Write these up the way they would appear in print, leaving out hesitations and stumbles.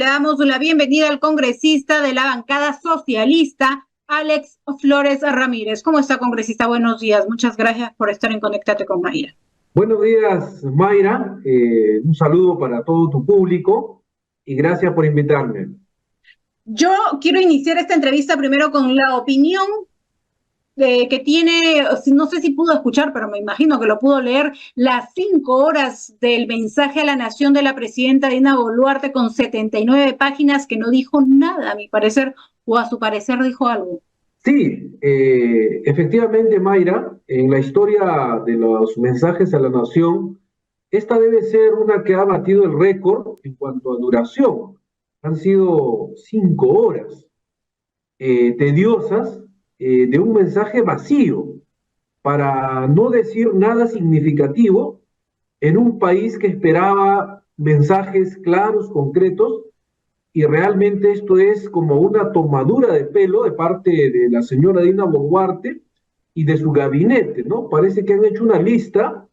Le damos la bienvenida al congresista de la bancada socialista, Alex Flores Ramírez. ¿Cómo está, congresista? Buenos días. Muchas gracias por estar en Conéctate con Mayra. Buenos días, Mayra. Un saludo para todo tu público y gracias por invitarme. Yo quiero iniciar esta entrevista primero con la opinión que tiene, no sé si pudo escuchar, pero me imagino que lo pudo leer, las 5 horas del mensaje a la nación de la presidenta Dina Boluarte con 79 páginas que no dijo nada, a mi parecer, o a su parecer dijo algo. Sí, efectivamente, Mayra, en la historia de los mensajes a la nación, esta debe ser una que ha batido el récord en cuanto a duración. Han sido 5 horas tediosas de un mensaje vacío, para no decir nada significativo, en un país que esperaba mensajes claros, concretos, y realmente esto es como una tomadura de pelo de parte de la señora Dina Boluarte y de su gabinete, ¿no? Parece que han hecho una lista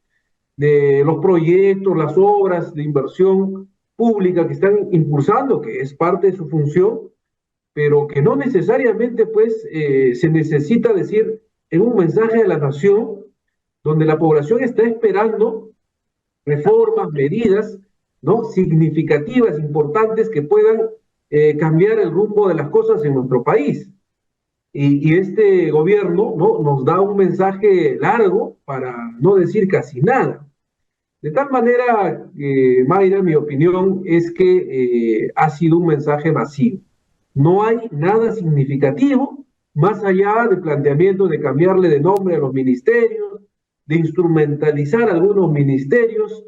de los proyectos, las obras de inversión pública que están impulsando, que es parte de su función, pero que no necesariamente pues se necesita decir en un mensaje a la nación donde la población está esperando reformas, medidas, ¿no? Significativas, importantes, que puedan cambiar el rumbo de las cosas en nuestro país. Y este gobierno, ¿no? Nos da un mensaje largo para no decir casi nada. De tal manera, Mayra, mi opinión es que ha sido un mensaje vacío. No hay nada significativo más allá del planteamiento de cambiarle de nombre a los ministerios, de instrumentalizar algunos ministerios.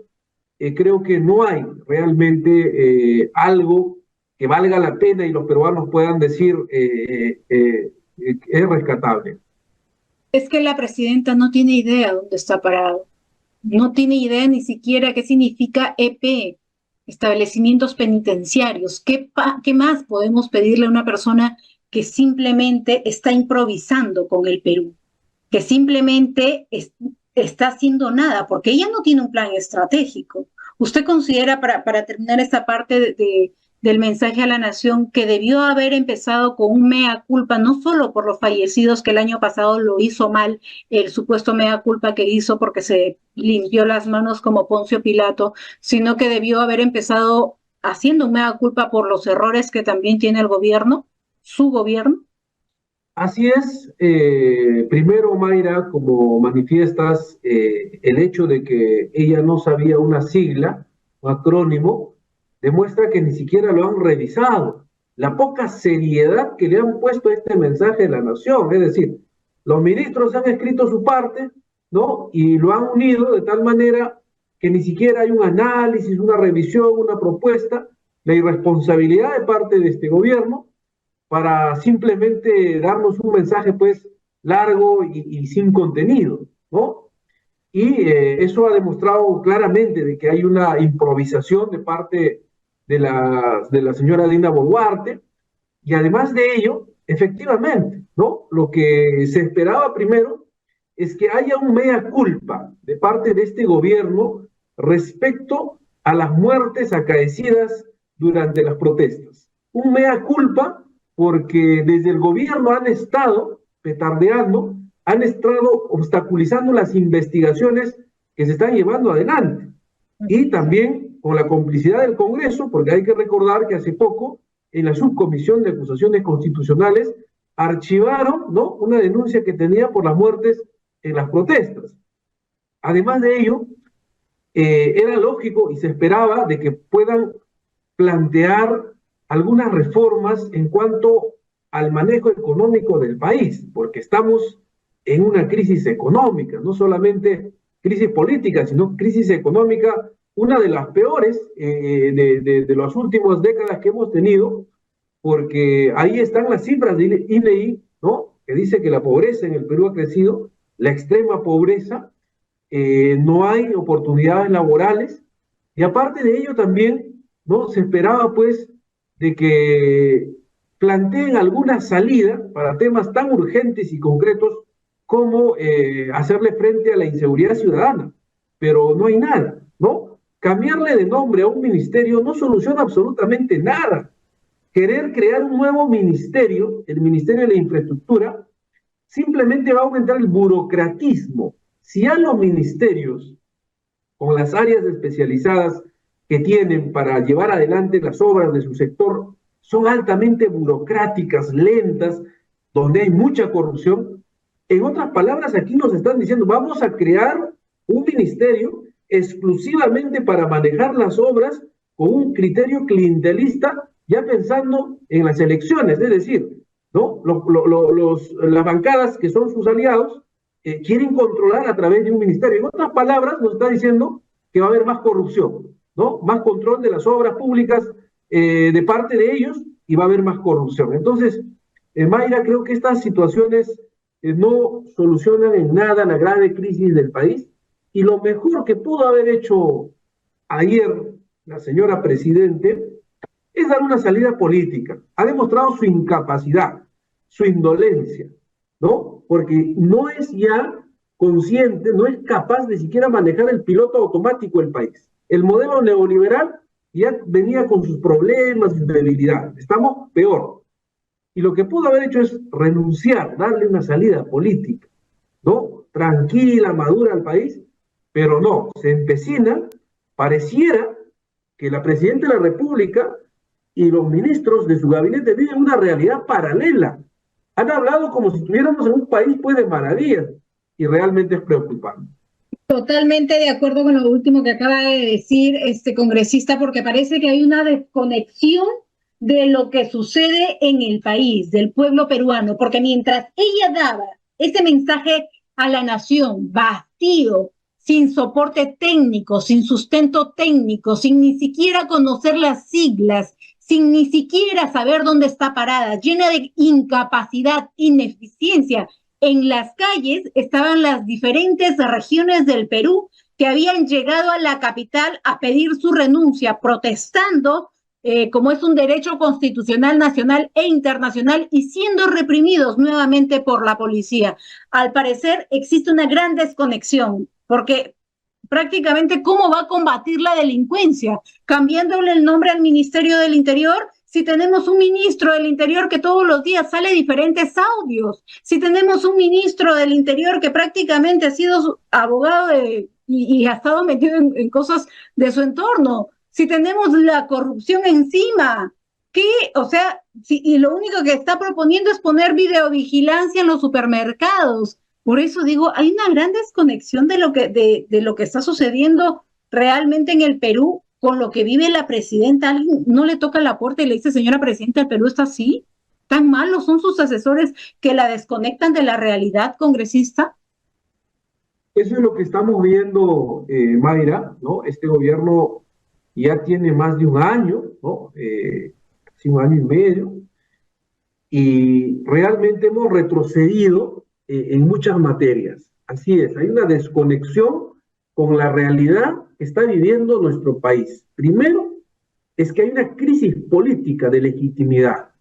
Creo que no hay realmente algo que valga la pena y los peruanos puedan decir es rescatable. Es que la presidenta no tiene idea dónde está parado. No tiene idea ni siquiera qué significa EP, establecimientos penitenciarios. ¿Qué más podemos pedirle a una persona que simplemente está improvisando con el Perú? Que simplemente está haciendo nada, porque ella no tiene un plan estratégico. ¿Usted considera, para terminar esta parte del mensaje a la nación, que debió haber empezado con un mea culpa, no solo por los fallecidos, que el año pasado lo hizo mal, el supuesto mea culpa que hizo porque se limpió las manos como Poncio Pilato, sino que debió haber empezado haciendo un mea culpa por los errores que también tiene el gobierno, su gobierno? Así es, primero, Mayra, como manifiestas, el hecho de que ella no sabía una sigla, un acrónimo, demuestra que ni siquiera lo han revisado. La poca seriedad que le han puesto a este mensaje de la nación, es decir, los ministros han escrito su parte, ¿no? Y lo han unido de tal manera que ni siquiera hay un análisis, una revisión, una propuesta, la irresponsabilidad de parte de este gobierno para simplemente darnos un mensaje pues largo y sin contenido, ¿no? Y eso ha demostrado claramente de que hay una improvisación de parte de la señora Dina Boluarte, y además de ello, efectivamente, ¿no? Lo que se esperaba primero es que haya un mea culpa de parte de este gobierno respecto a las muertes acaecidas durante las protestas. Un mea culpa porque desde el gobierno han estado petardeando, han estado obstaculizando las investigaciones que se están llevando adelante. Y también con la complicidad del Congreso, porque hay que recordar que hace poco, en la subcomisión de acusaciones constitucionales, archivaron, ¿no?, una denuncia que tenía por las muertes en las protestas. Además de ello, era lógico y se esperaba de que puedan plantear algunas reformas en cuanto al manejo económico del país, porque estamos en una crisis económica, no solamente crisis política, sino crisis económica, una de las peores de las últimas décadas que hemos tenido, porque ahí están las cifras de INEI, ¿no?, que dice que la pobreza en el Perú ha crecido, la extrema pobreza, no hay oportunidades laborales, y aparte de ello también, ¿no?, se esperaba pues de que planteen alguna salida para temas tan urgentes y concretos como hacerle frente a la inseguridad ciudadana, pero no hay nada, ¿no? Cambiarle de nombre a un ministerio no soluciona absolutamente nada. Querer crear un nuevo ministerio, el Ministerio de la Infraestructura, simplemente va a aumentar el burocratismo. Si a los ministerios, con las áreas especializadas que tienen para llevar adelante las obras de su sector, son altamente burocráticas, lentas, donde hay mucha corrupción. En otras palabras, aquí nos están diciendo, vamos a crear un ministerio exclusivamente para manejar las obras con un criterio clientelista, ya pensando en las elecciones, es decir, ¿no? Las bancadas que son sus aliados quieren controlar a través de un ministerio. En otras palabras, nos está diciendo que va a haber más corrupción, ¿no? Más control de las obras públicas de parte de ellos y va a haber más corrupción. Entonces, Mayra, creo que estas situaciones no solucionan en nada la grave crisis del país y lo mejor que pudo haber hecho ayer la señora Presidente es dar una salida política. Ha demostrado su incapacidad, su indolencia, ¿no? Porque no es ya consciente, no es capaz de siquiera manejar el piloto automático del país. El modelo neoliberal ya venía con sus problemas, sus debilidades. Estamos peor. Y lo que pudo haber hecho es renunciar, darle una salida política, ¿no? Tranquila, madura al país, pero no, se empecina, pareciera que la Presidenta de la República y los ministros de su gabinete viven una realidad paralela. Han hablado como si estuviéramos en un país pues de maravillas y realmente es preocupante. Totalmente de acuerdo con lo último que acaba de decir este congresista, porque parece que hay una desconexión de lo que sucede en el país, del pueblo peruano, porque mientras ella daba ese mensaje a la nación, vacío, sin soporte técnico, sin sustento técnico, sin ni siquiera conocer las siglas, sin ni siquiera saber dónde está parada, llena de incapacidad, ineficiencia. En las calles estaban las diferentes regiones del Perú que habían llegado a la capital a pedir su renuncia, protestando como es un derecho constitucional nacional e internacional y siendo reprimidos nuevamente por la policía. Al parecer existe una gran desconexión, porque prácticamente cómo va a combatir la delincuencia, cambiándole el nombre al Ministerio del Interior, si tenemos un ministro del Interior que todos los días sale diferentes audios, si tenemos un ministro del Interior que prácticamente ha sido abogado y ha estado metido en cosas de su entorno, si tenemos la corrupción encima, ¿qué? O sea, y lo único que está proponiendo es poner videovigilancia en los supermercados. Por eso digo, hay una gran desconexión de lo que está sucediendo realmente en el Perú con lo que vive la presidenta. Alguien no le toca la puerta y le dice, señora presidenta, ¿el Perú está así? ¿Tan malos son sus asesores que la desconectan de la realidad, congresista? Eso es lo que estamos viendo, Mayra, ¿no? Este gobierno ya tiene más de un año, ¿no? Casi un año y medio, y realmente hemos retrocedido en muchas materias. Así es, hay una desconexión con la realidad que está viviendo nuestro país. Primero, es que hay una crisis política de legitimidad.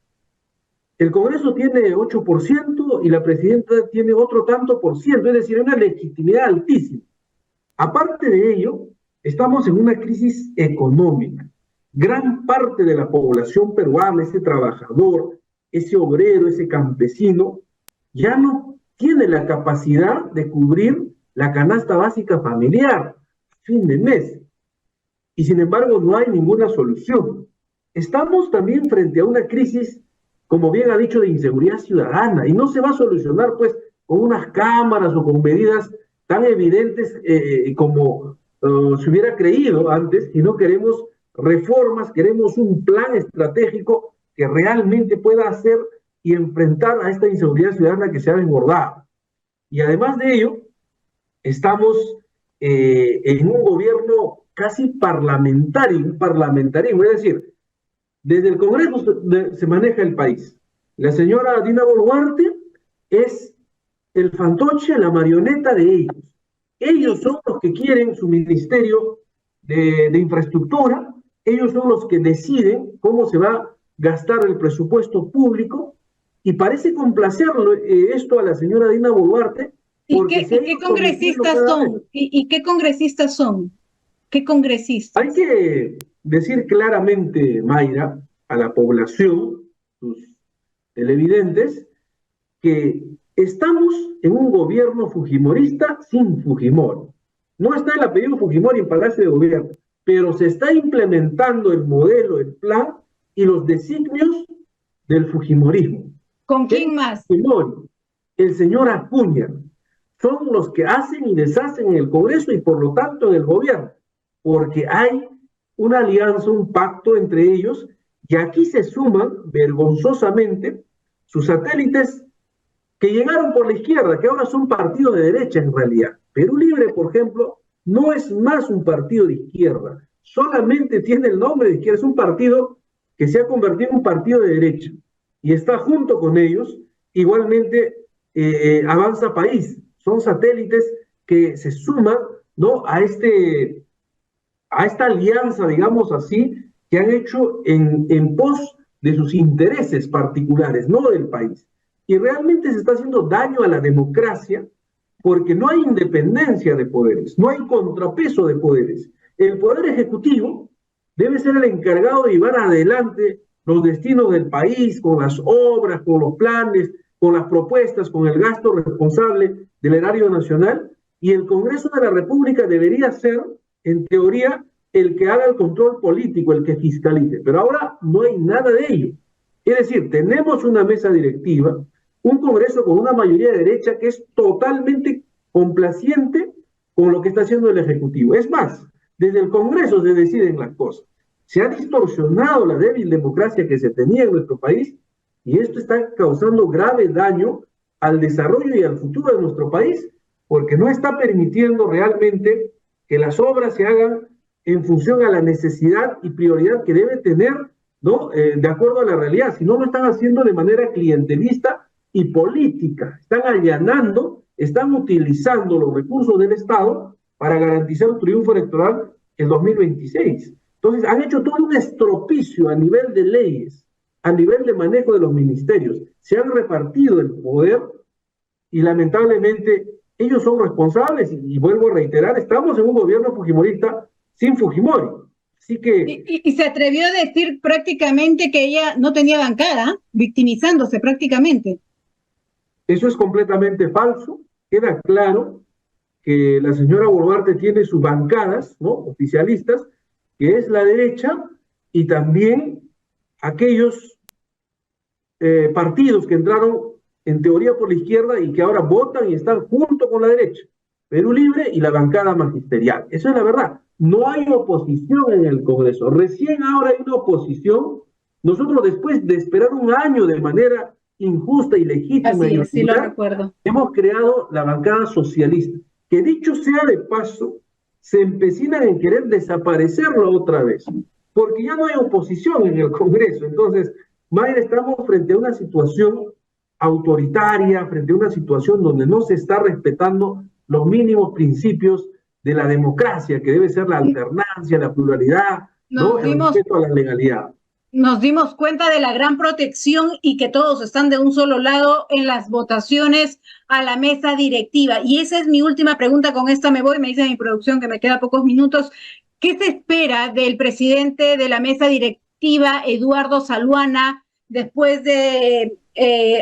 El Congreso tiene 8% y la presidenta tiene otro tanto por ciento, es decir, una legitimidad altísima. Aparte de ello, estamos en una crisis económica. Gran parte de la población peruana, ese trabajador, ese obrero, ese campesino, ya no tiene la capacidad de cubrir la canasta básica familiar a fin de mes. Y sin embargo, no hay ninguna solución. Estamos también frente a una crisis, como bien ha dicho, de inseguridad ciudadana, y no se va a solucionar pues con unas cámaras o con medidas tan evidentes como se hubiera creído antes, y no queremos reformas, queremos un plan estratégico que realmente pueda hacer y enfrentar a esta inseguridad ciudadana que se ha desbordado. Y además de ello, estamos en un gobierno casi parlamentario, un parlamentarismo, es decir, desde el Congreso se maneja el país. La señora Dina Boluarte es el fantoche, la marioneta de ellos. Ellos son los que quieren su ministerio de infraestructura, ellos son los que deciden cómo se va a gastar el presupuesto público y parece complacerlo esto a la señora Dina Boluarte. ¿Y qué congresistas son? ¿Y qué congresistas son? ¿Qué congresistas? Hay que decir claramente, Mayra, a la población, sus televidentes, que estamos en un gobierno fujimorista sin Fujimori. No está el apellido Fujimori en Palacio de Gobierno, pero se está implementando el modelo, el plan y los designios del fujimorismo. ¿Con quién más? Fujimori, el señor Acuña, son los que hacen y deshacen en el Congreso y por lo tanto en el gobierno, porque hay una alianza, un pacto entre ellos, y aquí se suman vergonzosamente sus satélites que llegaron por la izquierda, que ahora son partidos de derecha en realidad. Perú Libre, por ejemplo, no es más un partido de izquierda, solamente tiene el nombre de izquierda, es un partido que se ha convertido en un partido de derecha y está junto con ellos. Igualmente Avanza País, son satélites que se suman, ¿no?, a esta alianza, digamos así, que han hecho en pos de sus intereses particulares, no del país. Y realmente se está haciendo daño a la democracia porque no hay independencia de poderes, no hay contrapeso de poderes. El poder ejecutivo debe ser el encargado de llevar adelante los destinos del país con las obras, con los planes, con las propuestas, con el gasto responsable del erario nacional, y el Congreso de la República debería ser, en teoría, el que haga el control político, el que fiscalice. Pero ahora no hay nada de ello. Es decir, tenemos una mesa directiva, un Congreso con una mayoría de derecha que es totalmente complaciente con lo que está haciendo el Ejecutivo. Es más, desde el Congreso se deciden las cosas. Se ha distorsionado la débil democracia que se tenía en nuestro país y esto está causando grave daño al desarrollo y al futuro de nuestro país, porque no está permitiendo realmente que las obras se hagan en función a la necesidad y prioridad que debe tener, ¿no?, de acuerdo a la realidad, si no lo están haciendo de manera clientelista y política, están allanando, están utilizando los recursos del Estado para garantizar un triunfo electoral en 2026. Entonces han hecho todo un estropicio a nivel de leyes, a nivel de manejo de los ministerios, se han repartido el poder y lamentablemente ellos son responsables y vuelvo a reiterar, estamos en un gobierno fujimorista sin Fujimori. Así que... Y se atrevió a decir prácticamente que ella no tenía bancada, victimizándose prácticamente. Eso es completamente falso. Queda claro que la señora Boluarte tiene sus bancadas, ¿no?, oficialistas, que es la derecha, y también aquellos partidos que entraron en teoría por la izquierda y que ahora votan y están junto con la derecha. Perú Libre y la bancada magisterial. Eso es la verdad. No hay oposición en el Congreso. Recién ahora hay una oposición. Nosotros, después de esperar un año de manera injusta y legítima, así es, sí lo recuerdo, hemos creado la bancada socialista, que dicho sea de paso, se empecinan en querer desaparecerlo otra vez, porque ya no hay oposición en el Congreso. Entonces, Mayra, estamos frente a una situación autoritaria, frente a una situación donde no se está respetando los mínimos principios de la democracia, que debe ser la alternancia, la pluralidad, ¿no?, el respeto a la legalidad. Nos dimos cuenta de la gran protección y que todos están de un solo lado en las votaciones a la mesa directiva. Y esa es mi última pregunta, con esta me voy, me dice mi producción que me queda pocos minutos. ¿Qué se espera del presidente de la mesa directiva, Eduardo Zaluana, después de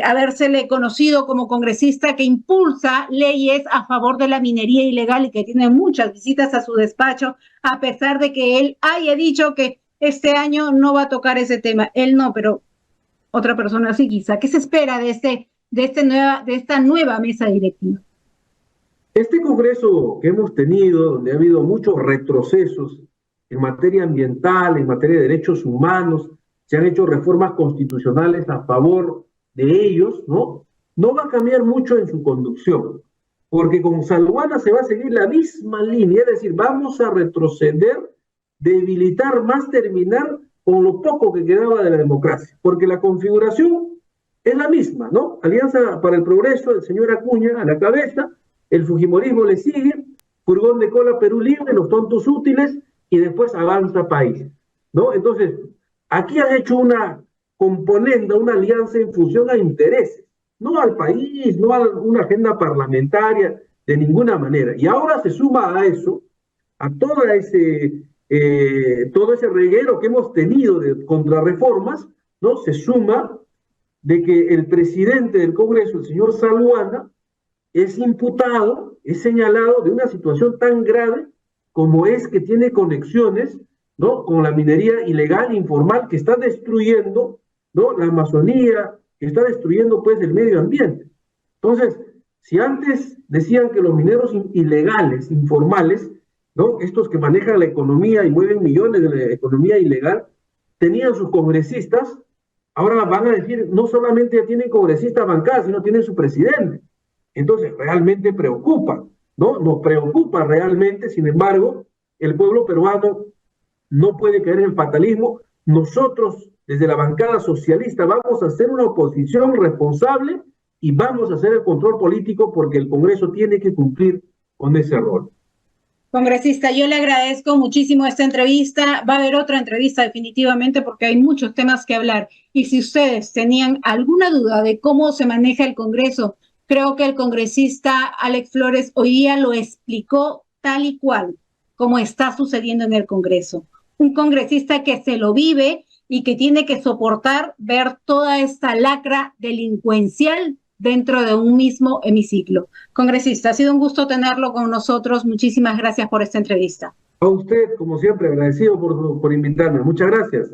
habérsele conocido como congresista que impulsa leyes a favor de la minería ilegal y que tiene muchas visitas a su despacho, a pesar de que él haya dicho que este año no va a tocar ese tema? Él no, pero otra persona sí quizá. ¿Qué se espera de esta nueva mesa directiva? Este Congreso que hemos tenido, donde ha habido muchos retrocesos en materia ambiental, en materia de derechos humanos, se han hecho reformas constitucionales a favor de ellos, ¿no? No va a cambiar mucho en su conducción, porque con Zaluana se va a seguir la misma línea, es decir, vamos a retroceder, debilitar más, terminar con lo poco que quedaba de la democracia, porque la configuración es la misma, ¿no? Alianza para el Progreso, el señor Acuña a la cabeza, el fujimorismo le sigue, furgón de cola Perú Libre, los tontos útiles, y después Avanza País, ¿no? Entonces, aquí has hecho una componenda, una alianza en función a intereses, no al país, no a una agenda parlamentaria, de ninguna manera. Y ahora se suma a eso a todo ese reguero que hemos tenido de contrarreformas, ¿no? Se suma de que el presidente del Congreso, el señor Saluana, es imputado, es señalado de una situación tan grave como es que tiene conexiones, ¿no? Con la minería ilegal, informal, que está destruyendo, ¿no? La Amazonía, que está destruyendo pues el medio ambiente. Entonces, si antes decían que los mineros ilegales, informales, ¿no? Estos que manejan la economía y mueven millones de la economía ilegal, tenían sus congresistas, ahora van a decir, no solamente ya tienen congresistas bancadas, sino tienen su presidente. Entonces, realmente preocupa, ¿no? Nos preocupa realmente, sin embargo, el pueblo peruano no puede caer en el fatalismo. Nosotros, desde la bancada socialista, vamos a hacer una oposición responsable y vamos a hacer el control político porque el Congreso tiene que cumplir con ese rol. Congresista, yo le agradezco muchísimo esta entrevista. Va a haber otra entrevista definitivamente porque hay muchos temas que hablar. Y si ustedes tenían alguna duda de cómo se maneja el Congreso, creo que el congresista Alex Flores hoy día lo explicó tal y cual como está sucediendo en el Congreso. Un congresista que se lo vive y que tiene que soportar ver toda esta lacra delincuencial dentro de un mismo hemiciclo. Congresista, ha sido un gusto tenerlo con nosotros. Muchísimas gracias por esta entrevista. A usted, como siempre, agradecido por invitarme. Muchas gracias.